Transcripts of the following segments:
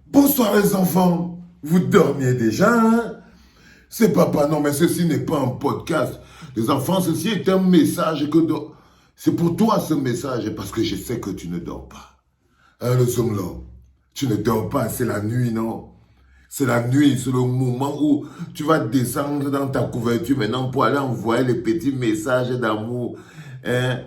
Bonsoir les enfants, vous dormiez déjà, hein? C'est papa, non mais ceci n'est pas un podcast. Les enfants, ceci est un message que... C'est pour toi ce message, parce que je sais que tu ne dors pas. Hein, le somnolent, tu ne dors pas, c'est la nuit, non? C'est la nuit, c'est le moment où tu vas descendre dans ta couverture maintenant pour aller envoyer les petits messages d'amour. Hein?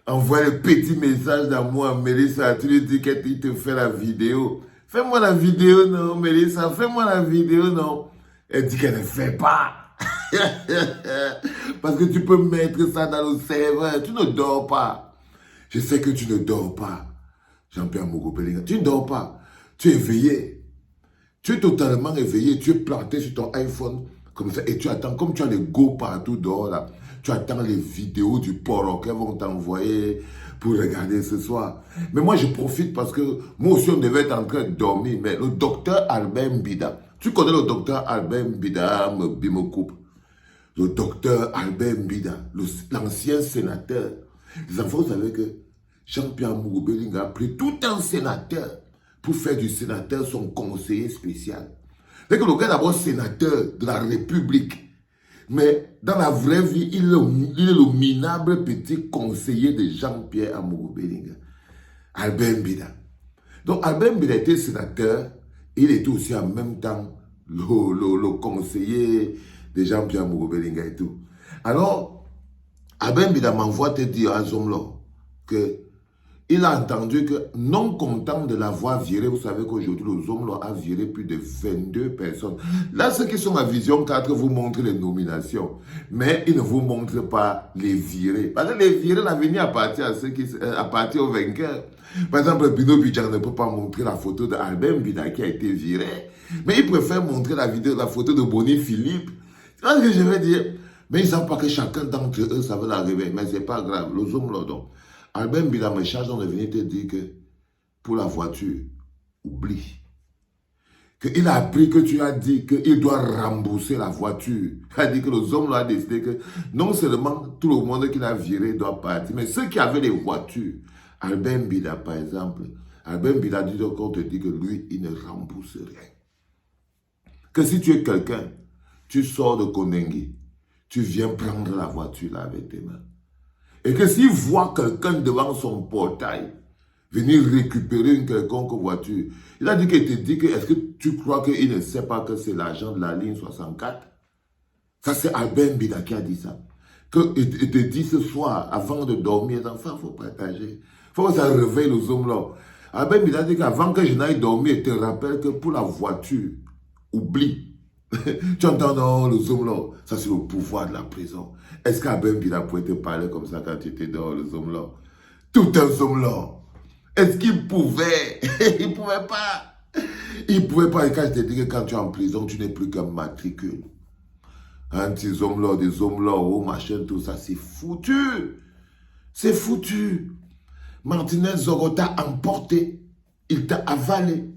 Envoie le petit message d'amour à Mélissa. Tu lui dis qu'elle te fait la vidéo. Fais-moi la vidéo, non, Mélissa. Fais-moi la vidéo, non. Elle dit qu'elle ne fait pas. Parce que tu peux mettre ça dans le serveur. Tu ne dors pas. Je sais que tu ne dors pas. Jean-Pierre Mogo-Bellinga. Tu ne dors pas. Tu es éveillé. Tu es totalement éveillé. Tu es planté sur ton iPhone. Comme ça. Et tu attends. Comme tu as les go partout dehors là. Tu attends les vidéos du porno qu'elles vont t'envoyer pour regarder ce soir. Mais moi, je profite parce que moi aussi, on devait être en train de dormir. Mais le docteur Albert Mbida, tu connais le docteur Albert Mbida, me coupe. Le docteur Albert Mbida, l'ancien sénateur. Les enfants, vous savez que Jean-Pierre Mogo-Bellinga a pris tout un sénateur pour faire du sénateur son conseiller spécial. C'est que le gars est d'abord sénateur de la République. Mais dans la vraie vie, il est le minable petit conseiller de Jean-Pierre Mogo-Bellinga, Albert Mbida. Donc Albert Mbida était sénateur, il était aussi en même temps le conseiller de Jean-Pierre Mogo-Bellinga et tout. Alors, Albert Mbida m'envoie te dire à Zomlo que il a entendu que, non content de l'avoir viré, vous savez qu'aujourd'hui, le Zomlo a viré plus de 22 personnes. Là, ceux qui sont à Vision 4 vous montrent les nominations, mais ils ne vous montrent pas les virés. Parce que les virés, l'avenir appartient à ceux qui appartient aux vainqueurs. Par exemple, Bino Bidjan ne peut pas montrer la photo d'Albert Mbida qui a été viré, mais il préfère montrer la photo de Bonnie Philippe. C'est ce que je veux dire. Mais ils ne savent pas que chacun d'entre eux, ça va l'arriver. Mais ce n'est pas grave, le Zomlo donc. Albert Mbida me charge de venir te dire que pour la voiture, oublie. Qu'il a appris que tu as dit qu'il doit rembourser la voiture. Il a dit que les hommes a décidé que non seulement tout le monde qu'il a viré doit partir, mais ceux qui avaient les voitures, Albert Mbida par exemple, Albert Mbida dit qu'on te dit que lui, il ne rembourse rien. Que si tu es quelqu'un, tu sors de Konengi, tu viens prendre la voiture là avec tes mains. Et que s'il voit quelqu'un devant son portail venir récupérer une quelconque voiture, il a dit qu'il te dit que est-ce que tu crois qu'il ne sait pas que c'est l'agent de la ligne 64? Ça, c'est Albert Mbida qui a dit ça. Il te dit ce soir, avant de dormir, les enfants, il faut partager. Il faut que ça réveille les hommes là. Albert Mbida dit qu'avant que je n'aille dormir, il te rappelle que pour la voiture, oublie. Tu entends dans le zoom là, ça c'est le pouvoir de la prison. Est-ce qu'Albert Mbida pouvait te parler comme ça quand tu étais dans le zoom là? Tout un zoom là. Est-ce qu'il pouvait? Il pouvait pas. Il pouvait pas. Et quand je te dis que quand tu es en prison, tu n'es plus qu'un matricule. Un petit zoom là, des zooms là, oh machin, tout ça, c'est foutu. C'est foutu. Martinez Zoro t'a emporté. Il t'a avalé.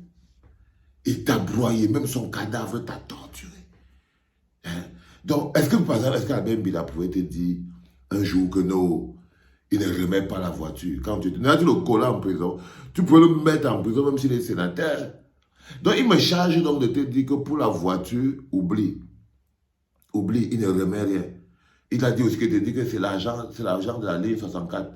Il t'a broyé, même son cadavre t'a torturé. Hein? Donc, est-ce que par exemple, est-ce qu'Albert Mbida pouvait te dire un jour que non, il ne remet pas la voiture? Quand tu le collant en prison, tu peux le mettre en prison même s'il est sénateur. Donc, il me charge donc de te dire que pour la voiture, oublie. Oublie, il ne remet rien. Il a dit aussi que te dit que c'est l'argent de la ligne 64.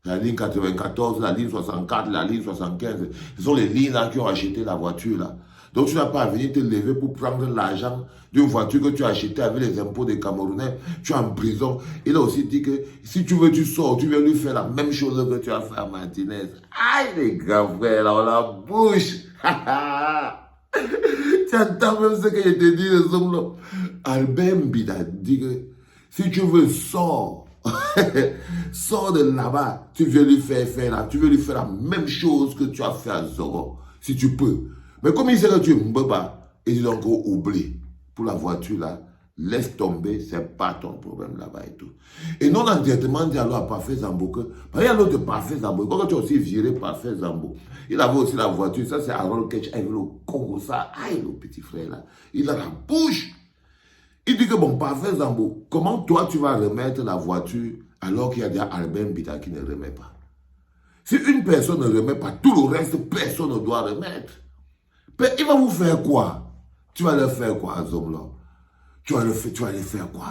La ligne 94, la ligne 64, la ligne 75. Ce sont les lignes là qui ont acheté la voiture là. Donc tu n'as pas à venir te lever pour prendre l'argent d'une voiture que tu as achetée avec les impôts des Camerounais. Tu es en prison. Il a aussi dit que si tu veux, tu sors, tu viens lui faire la même chose que tu as fait à Martinez. Aïe les gars, frère, là on la bouche. Tu entends même ce que je te dis, les hommes là. Albert Mbida dit que si tu veux, sors. Sors de là-bas, tu veux lui faire là, tu veux lui faire la même chose que tu as fait à Zoro, si tu peux. Mais comme il sait que tu es Mbeba, il dit donc oublie. Pour la voiture là, laisse tomber, c'est pas ton problème là-bas et tout. Et non directement dit alors à Parfait Zambo que, il y a l'autre Parfait Zambo, quand tu as aussi viré Parfait Zambo, il avait aussi la voiture, ça c'est Harold Ketch, avec le Congo, ça, aïe le petit frère là, il a la bouche. Il dit que bon, Parfait Zambo, comment toi tu vas remettre la voiture alors qu'il y a déjà Albert Mbida qui ne remet pas? Si une personne ne remet pas, tout le reste, personne ne doit remettre. Mais il va vous faire quoi? Tu vas leur faire quoi, ces hommes-là? Tu vas les faire quoi?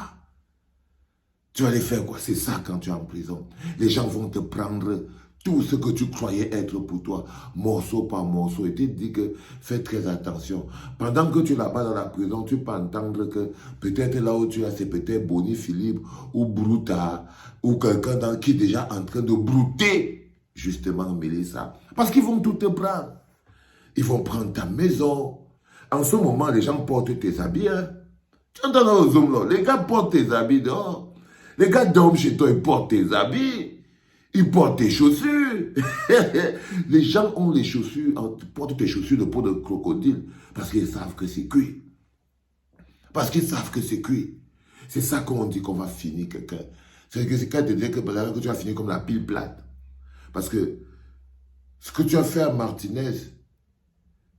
Tu vas les faire quoi? C'est ça quand tu es en prison. Les gens vont te prendre tout ce que tu croyais être pour toi, morceau par morceau. Et tu te dis que fais très attention. Pendant que tu es là-bas dans la prison, tu peux entendre que peut-être là où tu es, c'est peut-être Bonnie Philippe ou Brouta ou quelqu'un qui est déjà en train de brouter justement Mélissa. Parce qu'ils vont tout te prendre. Ils vont prendre ta maison. En ce moment, les gens portent tes habits. Hein? Tu entends dans le zoom là? Les gars portent tes habits dehors. Les gars dorment chez toi, ils portent tes habits. Ils portent tes chaussures. Les gens ont les chaussures, portent tes chaussures de peau de crocodile parce qu'ils savent que c'est cuit. Parce qu'ils savent que c'est cuit. C'est ça qu'on dit qu'on va finir quelqu'un. C'est quand tu dis que tu vas finir comme la pile plate. Parce que ce que tu as fait à Martinez,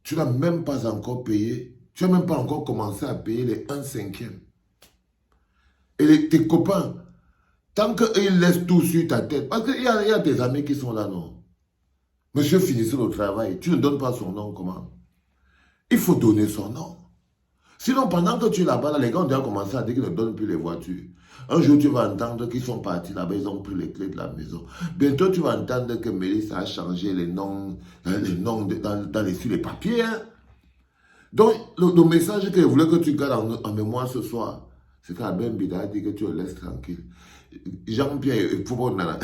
tu n'as même pas encore payé. Tu n'as même pas encore commencé à payer les 1/5. Et tes copains, tant qu'ils laissent tout sur ta tête, parce qu'il y a des amis qui sont là, non? Monsieur finissait le travail, tu ne donnes pas son nom, comment? Il faut donner son nom. Sinon, pendant que tu es là-bas, les gars ont déjà commencé à dire qu'ils ne donnent plus les voitures. Un jour, tu vas entendre qu'ils sont partis là-bas, ils ont pris les clés de la maison. Bientôt, tu vas entendre que Mélissa a changé les noms sur les papiers. Hein? Donc, le message que je voulais que tu gardes en mémoire ce soir, c'est qu'Albert Mbida a dit que tu le laisses tranquille. Jean-Pierre Foubonana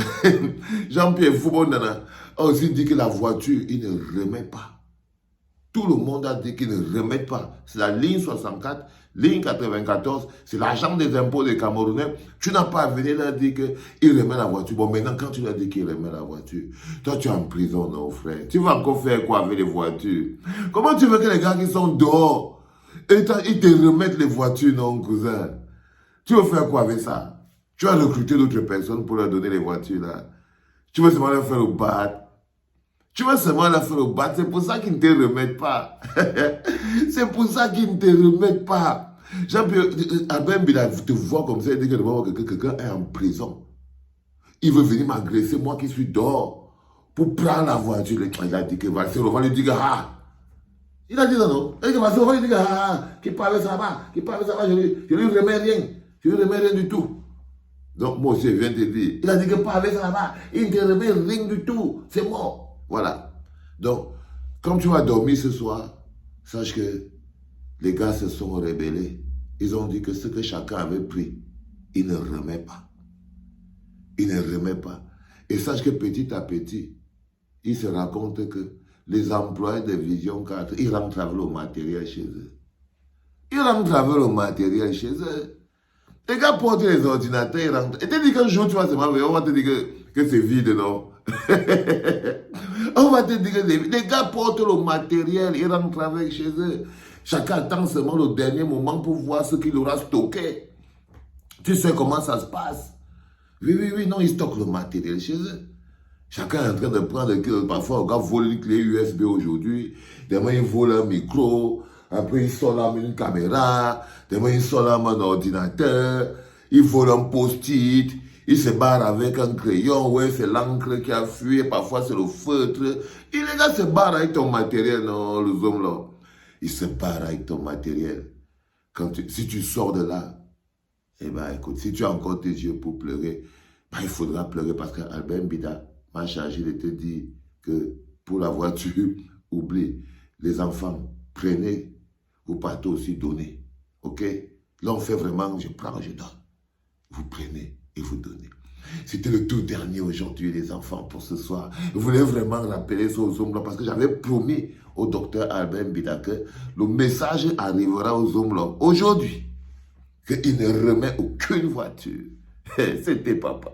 a aussi dit que la voiture, il ne remet pas. Tout le monde a dit qu'ils ne remettent pas. C'est la ligne 64, ligne 94, c'est l'agent des impôts des Camerounais. Tu n'as pas à venir leur dire qu'il remet la voiture. Bon, maintenant, quand tu leur dis qu'il remet la voiture, toi, tu es en prison, non, frère. Tu vas encore faire quoi avec les voitures? Comment tu veux que les gars qui sont dehors, ils te remettent les voitures, non, cousin? Tu veux faire quoi avec ça? Tu vas recruter d'autres personnes pour leur donner les voitures, là. Tu veux seulement leur faire le battre. Tu vas seulement la faire au bas. C'est pour ça qu'ils ne te remettent pas. C'est pour ça qu'ils ne te remettent pas. Jean-Pierre, Albert Mbida te voit comme ça, il dit que quelqu'un est en prison. Il veut venir m'agresser, moi qui suis dehors, pour prendre la voiture. Il a dit que Valsero va lui dire ah. Il a dit non. Il a dit que Valsero va lui dire ah. Qui parle ça va. Qui parle ça va. Je lui remets rien. Je lui remets rien du tout. Donc moi aussi, je viens de te dire. Il a dit que parle ça va. Il ne te remet rien du tout. C'est mort. Voilà. Donc, comme tu vas dormir ce soir, sache que les gars se sont rebellés. Ils ont dit que ce que chacun avait pris, il ne remet pas. Il ne remet pas. Et sache que petit à petit, ils se racontent que les employés de Vision 4, ils rentrent avec le matériel chez eux. Ils rentrent avec le matériel chez eux. Les gars portent les ordinateurs, ils rentrent. Et tu dis qu'un jour, tu vas se marier, on va te dire que c'est vide, non? On va te dire que les gars portent le matériel, ils rentrent avec chez eux. Chacun attend seulement le dernier moment pour voir ce qu'il aura stocké. Tu sais comment ça se passe? Oui, non, ils stockent le matériel chez eux. Chacun est en train de prendre, parfois, le gars vole une clé USB aujourd'hui, demain il vole un micro, après il sort une caméra, demain il sort un ordinateur, il vole un post-it. Il se barre avec un crayon, ouais, c'est l'encre qui a fui, parfois c'est le feutre. Et les gars se barrent avec ton matériel, non, les hommes là. Ils se barrent avec ton matériel. Si tu sors de là, eh bien, écoute, si tu as encore tes yeux pour pleurer, ben, il faudra pleurer parce qu'Albert Mbida m'a chargé de te dire que pour la voiture, oublie, les enfants, prenez, vous partez aussi donner. Ok? Là, on fait vraiment, je prends, je donne. Vous prenez et vous donnez. C'était le tout dernier aujourd'hui, les enfants, pour ce soir. Je voulais vraiment rappeler ça aux hommes là parce que j'avais promis au docteur Albert Mbida que le message arrivera aux hommes là aujourd'hui, qu'il ne remet aucune voiture. C'était papa.